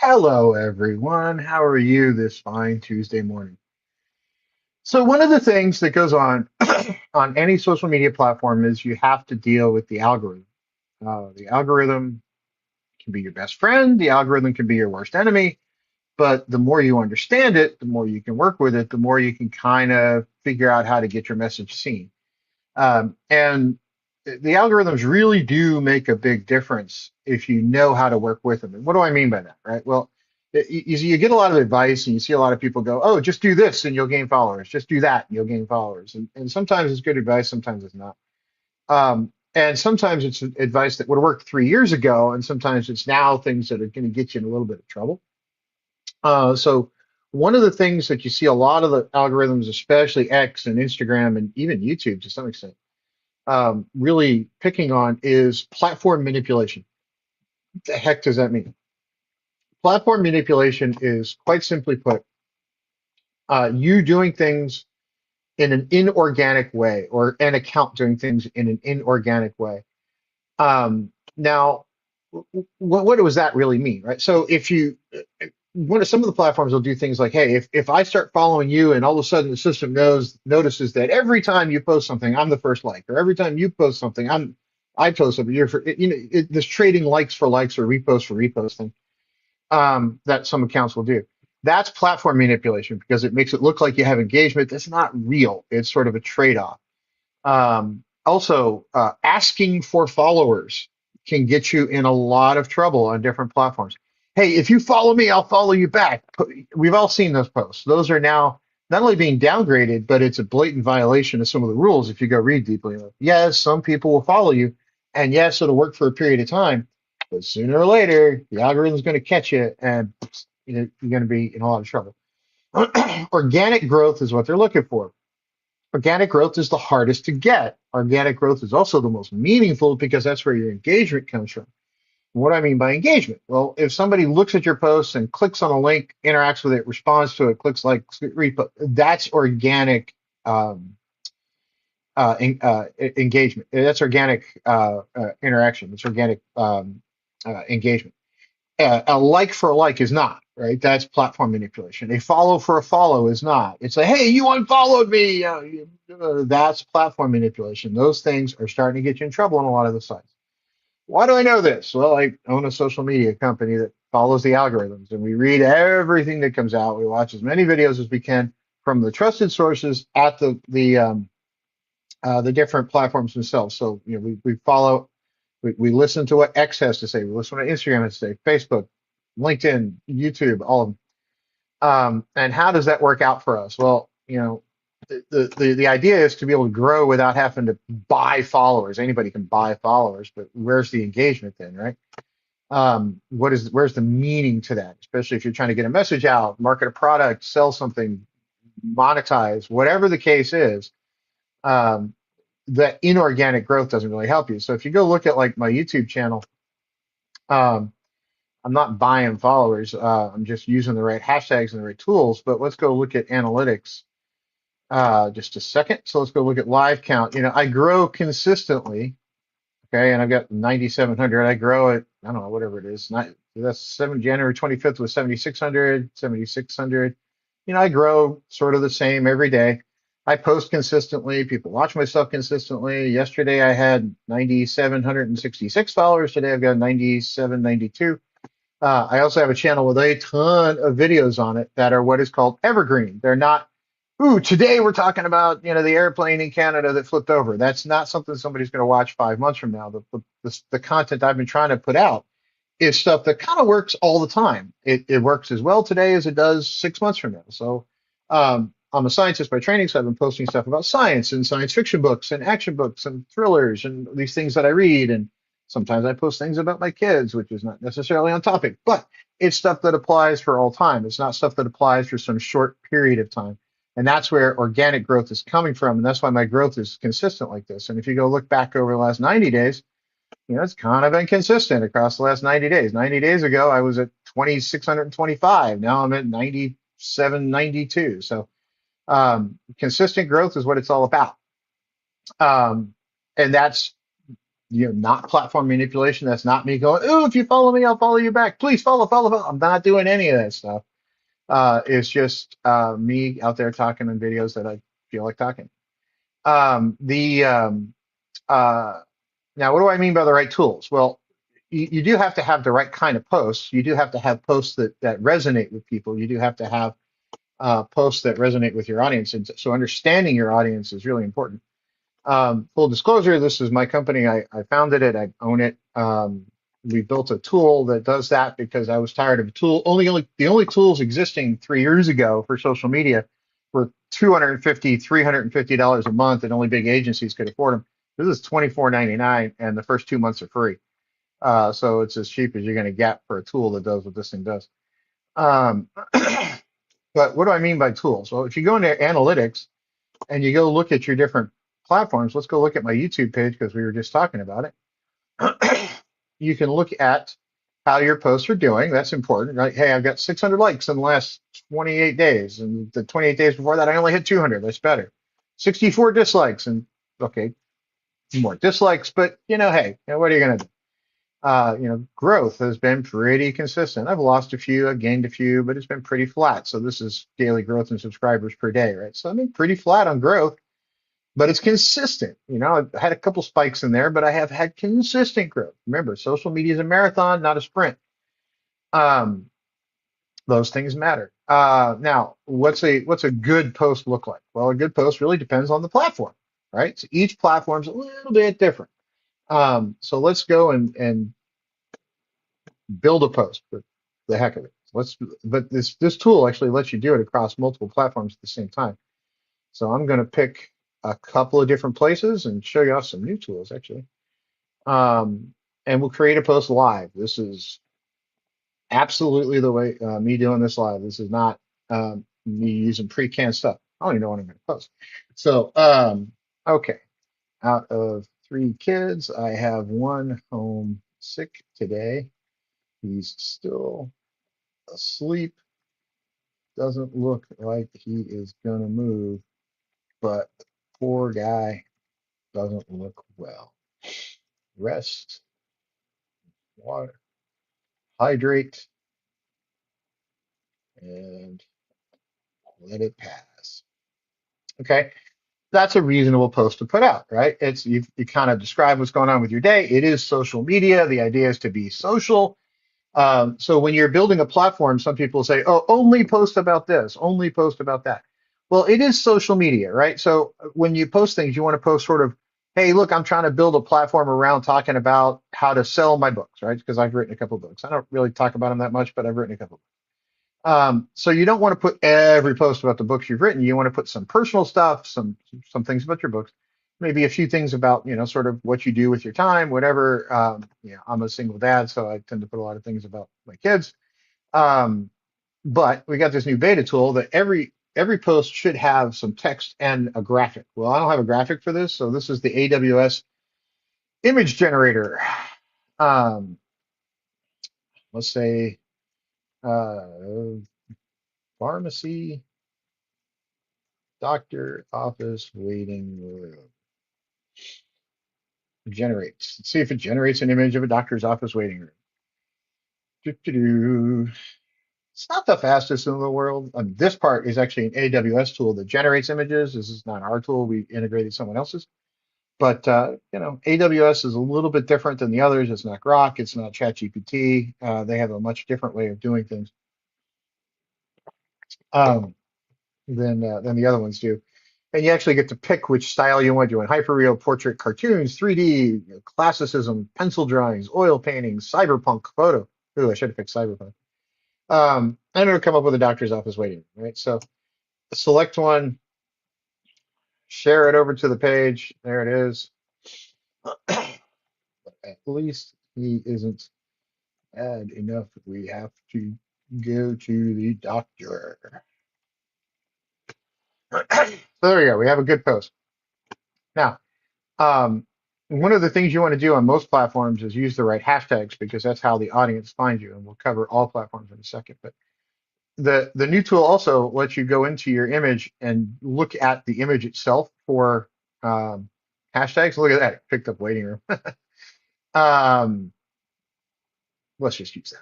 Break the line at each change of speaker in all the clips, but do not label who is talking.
Hello, everyone. How are you this fine Tuesday morning? So, one of the things that goes on on any social media platform is you have to deal with the algorithm. The algorithm can be your best friend, the algorithm can be your worst enemy, but the more you understand it, the more you can work with it, the more you can kind of figure out how to get your message seen. And the algorithms really do make a big difference if you know how to work with them. And what do I mean by that, right? Well, you get a lot of advice and you see a lot of people go, oh, just do this and you'll gain followers. Just do that and you'll gain followers. And sometimes it's good advice, sometimes it's not. And sometimes it's advice that would have worked 3 years ago, and sometimes it's now things that are going to get you in a little bit of trouble. So one of the things that you see a lot of the algorithms, especially X and Instagram and even YouTube to some extent, really picking on is platform manipulation. What the heck does that mean? Platform manipulation is quite simply put, you doing things in an inorganic way or an account doing things in an inorganic way. Now, what does that really mean, right? So if you, one of some of the platforms will do things like, hey, if I start following you and all of a sudden the system notices that every time you post something, I'm the first like, or every time you post something, I post something, this trading likes for likes or repost for repost thing, that some accounts will do. That's platform manipulation because it makes it look like you have engagement. That's not real. It's sort of a trade-off. Also, asking for followers can get you in a lot of trouble on different platforms. Hey, if you follow me, I'll follow you back. We've all seen those posts. Those are now not only being downgraded, but it's a blatant violation of some of the rules if you go read deeply enough. Yes, some people will follow you, and yes, it'll work for a period of time, but sooner or later, the algorithm's going to catch you, and you're going to be in a lot of trouble. Organic growth is what they're looking for. Organic growth is the hardest to get. Organic growth is also the most meaningful because that's where your engagement comes from. What do I mean by engagement? Well, if somebody looks at your post and clicks on a link, interacts with it, responds to it, clicks like, that's organic um, engagement. That's organic interaction. It's organic engagement. A like for a like is not, right? That's platform manipulation. A follow for a follow is not. It's like, hey, you unfollowed me. That's platform manipulation. Those things are starting to get you in trouble on a lot of the sites. Why do I know this? Well, I own a social media company that follows the algorithms, and we read everything that comes out. We watch as many videos as we can from the trusted sources at the different platforms themselves. So, we follow, we listen to what X has to say. We listen to what Instagram has to say, Facebook, LinkedIn, YouTube, all of them. And how does that work out for us? Well, the idea is to be able to grow without having to buy followers. Anybody can buy followers, but where's the engagement then, right? Where's the meaning to that? Especially if you're trying to get a message out, market a product, sell something, monetize, whatever the case is. Um, that inorganic growth doesn't really help you. So if you go look at like my YouTube channel, um, I'm not buying followers. I'm just using the right hashtags and the right tools. But let's go look at analytics just a second. So let's go look at live count. I grow consistently. Okay, and I've got 9,700. I grow it. I don't know, whatever it is. That's January 25th was 7,600, 7,600. I grow sort of the same every day. I post consistently. People watch my stuff consistently. Yesterday I had 9,766 followers. Today I've got 9,792. I also have a channel with a ton of videos on it that are what is called evergreen. They're not, ooh, today we're talking about, the airplane in Canada that flipped over. That's not something somebody's going to watch 5 months from now. The content I've been trying to put out is stuff that kind of works all the time. It works as well today as it does 6 months from now. So I'm a scientist by training, so I've been posting stuff about science and science fiction books and action books and thrillers and these things that I read. And sometimes I post things about my kids, which is not necessarily on topic, but it's stuff that applies for all time. It's not stuff that applies for some short period of time. And that's where organic growth is coming from. And that's why my growth is consistent like this. And if you go look back over the last 90 days, it's kind of been consistent across the last 90 days. 90 days ago, I was at 2,625. Now I'm at 9,792. So consistent growth is what it's all about. And that's not platform manipulation. That's not me going, oh, if you follow me, I'll follow you back. Please follow, follow, follow. I'm not doing any of that stuff. It's just me out there talking in videos that I feel like talking. The Now, what do I mean by the right tools? Well, you do have to have the right kind of posts. You do have to have posts that resonate with people. You do have to have posts that resonate with your audience. And so understanding your audience is really important. Full disclosure, this is my company. I founded it. I own it. We built a tool that does that because I was tired of a tool. The only tools existing 3 years ago for social media were $250, $350 a month, and only big agencies could afford them. This is $24.99, and the first 2 months are free. So it's as cheap as you're going to get for a tool that does what this thing does. Um, but what do I mean by tools? Well, if you go into analytics and you go look at your different platforms, let's go look at my YouTube page because we were just talking about it. You can look at how your posts are doing. That's important, right? Hey, I've got 600 likes in the last 28 days, and the 28 days before that, I only hit 200. That's better. 64 dislikes, and okay, more dislikes, but hey, what are you gonna do? Growth has been pretty consistent. I've lost a few, I've gained a few, but it's been pretty flat. So this is daily growth in subscribers per day, right? So I've been pretty flat on growth, but it's consistent. I've had a couple spikes in there, but I have had consistent growth. Remember, social media is a marathon, not a sprint. Um, those things matter. Now, what's a good post look like? Well, a good post really depends on the platform, right? So each platform's a little bit different. So let's go and build a post for the heck of it. But this tool actually lets you do it across multiple platforms at the same time. So I'm going to pick a couple of different places and show you off some new tools actually. And we'll create a post live. This is absolutely the way me doing this live. This is not me using pre-canned stuff. I don't even know what I'm going to post. So, okay. Out of 3 kids, I have one home sick today. He's still asleep. Doesn't look like he is going to move, but poor guy doesn't look well. Rest, water, hydrate, and let it pass. Okay, that's a reasonable post to put out, right? You kind of describe what's going on with your day. It is social media. The idea is to be social. So when you're building a platform, some people say, "Oh, only post about this, only post about that." Well, it is social media, right? So when you post things, you want to post sort of, "Hey, look, I'm trying to build a platform around talking about how to sell my books," right? Because I've written a couple of books. I don't really talk about them that much, but I've written a couple. So you don't want to put every post about the books you've written. You want to put some personal stuff, some things about your books, maybe a few things about sort of what you do with your time, whatever. I'm a single dad, so I tend to put a lot of things about my kids. Um, but we got this new beta tool that every post should have some text and a graphic. Well, I don't have a graphic for this, so this is the AWS image generator. Um, let's say uh, pharmacy, doctor, office, waiting room. Generates. Let's see if it generates an image of a doctor's office waiting room. Doo-doo-doo. It's not the fastest in the world. This part is actually an AWS tool that generates images. This is not our tool. We integrated someone else's. But AWS is a little bit different than the others. It's not Grok. It's not ChatGPT. They have a much different way of doing things um, than the other ones do. And you actually get to pick which style you want to do in hyperreal, portrait, cartoons, 3D, classicism, pencil drawings, oil paintings, cyberpunk, photo. Ooh, I should have picked cyberpunk. And it'll come up with a doctor's office waiting room, right? So select one, share it over to the page. There it is. At least he isn't bad enough. We have to go to the doctor. So there you go. We have a good post. Now, um, one of the things you want to do on most platforms is use the right hashtags because that's how the audience finds you. And we'll cover all platforms in a second. But the new tool also lets you go into your image and look at the image itself for hashtags. Look at that. It picked up waiting room. Um, let's just use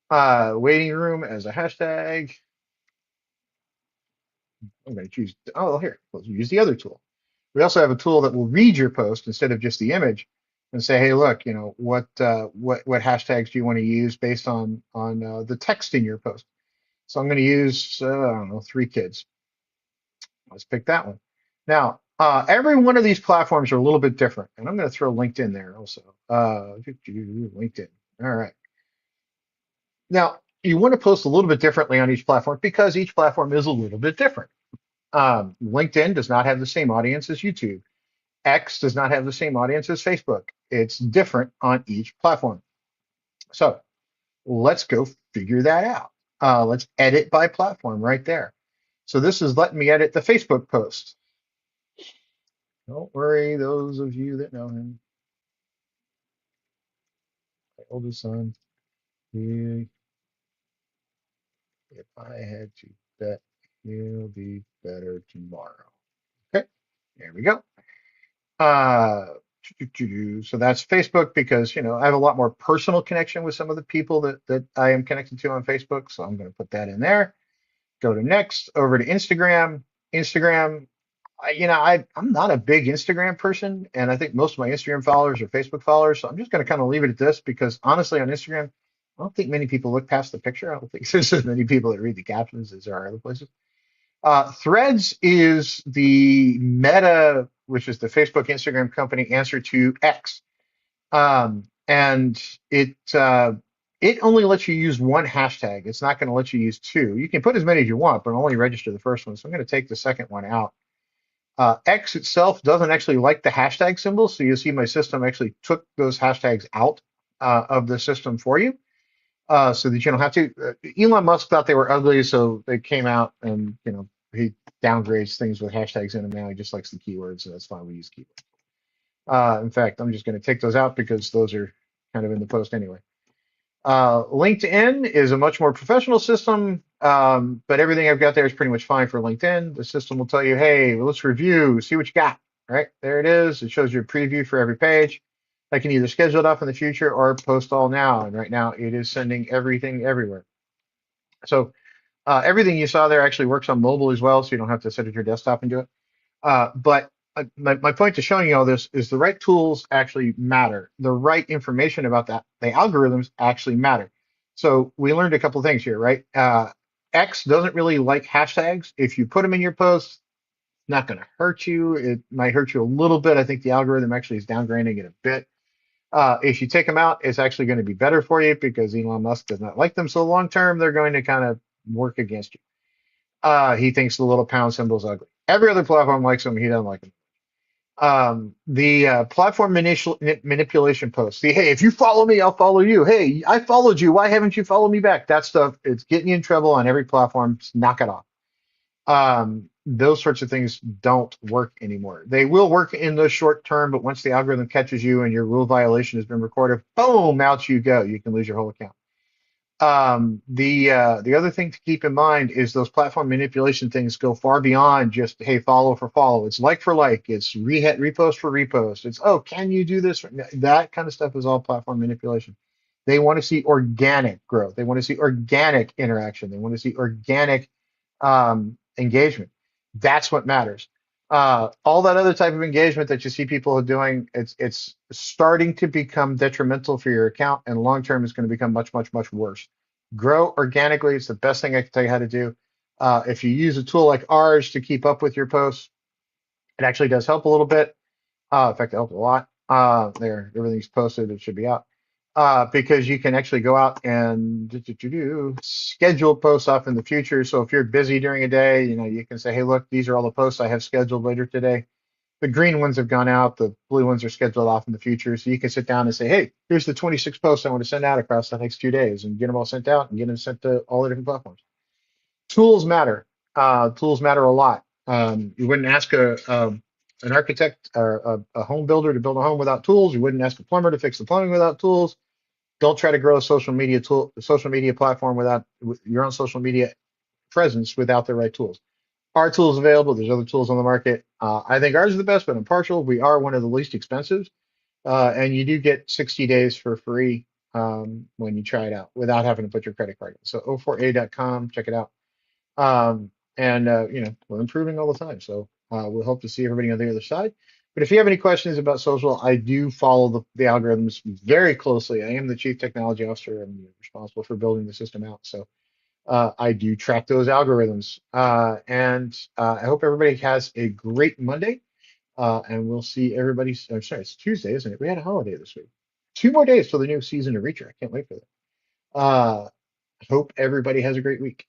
that. Waiting room as a hashtag. I'm going to choose. Oh, here. Let's use the other tool. We also have a tool that will read your post instead of just the image and say, hey, look, what hashtags do you want to use based on the text in your post? So I'm going to use I don't know, 3 kids. Let's pick that one. Now, every one of these platforms are a little bit different, and I'm going to throw LinkedIn there also. LinkedIn. All right. Now, you want to post a little bit differently on each platform because each platform is a little bit different. LinkedIn does not have the same audience as YouTube. X does not have the same audience as Facebook. It's different on each platform. So let's go figure that out. Let's edit by platform right there. So this is letting me edit the Facebook post. Don't worry, those of you that know him, my oldest son, he, if I had to bet, he'll be better tomorrow. Okay, there we go. Uh, so that's Facebook because I have a lot more personal connection with some of the people that I am connected to on Facebook. So I'm going to put that in there. Go to next, over to Instagram. Instagram, I'm not a big Instagram person, and I think most of my Instagram followers are Facebook followers. So I'm just going to kind of leave it at this because honestly, on Instagram, I don't think many people look past the picture. I don't think there's as many people that read the captions as there are other places. Threads is the Meta, which is the Facebook Instagram company answer to X, and it only lets you use one hashtag. It's not going to let you use two. You can put as many as you want, but only register the first one. So I'm going to take the second one out. X itself doesn't actually like the hashtag symbol, so you'll see my system actually took those hashtags out of the system for you, so that you don't have to. Elon Musk thought they were ugly, so they came out, and he downgrades things with hashtags in them now. He just likes the keywords, so that's why we use keywords. In fact, I'm just going to take those out because those are kind of in the post anyway. LinkedIn is a much more professional system, but everything I've got there is pretty much fine for LinkedIn. The system will tell you, hey, let's review, see what you got. Right there it is. It shows you a preview for every page. I can either schedule it off in the future or post all now. And right now it is sending everything everywhere. So everything you saw there actually works on mobile as well, so you don't have to sit at your desktop and do it. But my point to showing you all this is the right tools actually matter. The right information about that, the algorithms actually matter. So we learned a couple of things here, right? X doesn't really like hashtags. If you put them in your post, not going to hurt you. It might hurt you a little bit. I think the algorithm actually is downgrading it a bit. If you take them out, it's actually going to be better for you because Elon Musk does not like them. So long term, they're going to kind of work against you. He thinks the little pound symbol is ugly. Every other platform likes them. He doesn't like them. The platform manipulation posts. The, hey, if you follow me, I'll follow you. Hey, I followed you. Why haven't you followed me back? That stuff, it's getting you in trouble on every platform. Just knock it off. Those sorts of things don't work anymore. They will work in the short term, but once the algorithm catches you and your rule violation has been recorded, boom, out you go. You can lose your whole account. The other thing to keep in mind is those platform manipulation things go far beyond just, hey, follow for follow. It's like for like. It's repost for repost. It's, oh, can you do this? That kind of stuff is all platform manipulation. They want to see organic growth. They want to see organic interaction. They want to see organic engagement. That's what matters. All that other type of engagement that you see people doing, it's starting to become detrimental for your account, and long term is going to become much, much, much worse. Grow organically. It's the best thing I can tell you how to do. If you use a tool like ours to keep up with your posts, it actually does help a little bit. In fact, it helps a lot. There, everything's posted. It should be out. Because you can actually go out and schedule posts off in the future. So if you're busy during a day, you can say, hey, look, these are all the posts I have scheduled later today. The green ones have gone out. The blue ones are scheduled off in the future. So you can sit down and say, hey, here's the 26 posts I want to send out across the next 2 days and get them all sent out and get them sent to all the different platforms. Tools matter. Tools matter a lot. You wouldn't ask an architect or a home builder to build a home without tools. You wouldn't ask a plumber to fix the plumbing without tools. Don't try to grow a social media platform without your own social media presence without the right tools. Our tools available. There's other tools on the market. I think ours is the best, but I'm partial. We are one of the least expensive. And you do get 60 days for free when you try it out without having to put your credit card in. So o4a.com, check it out. And we're improving all the time. So we'll hope to see everybody on the other side. But if you have any questions about social, I do follow the algorithms very closely. I am the chief technology officer and responsible for building the system out. So I do track those algorithms. And I hope everybody has a great Monday. And we'll see everybody. I'm sorry, it's Tuesday, isn't it? We had a holiday this week. 2 more days till the new season of Reacher. I can't wait for that. Hope everybody has a great week.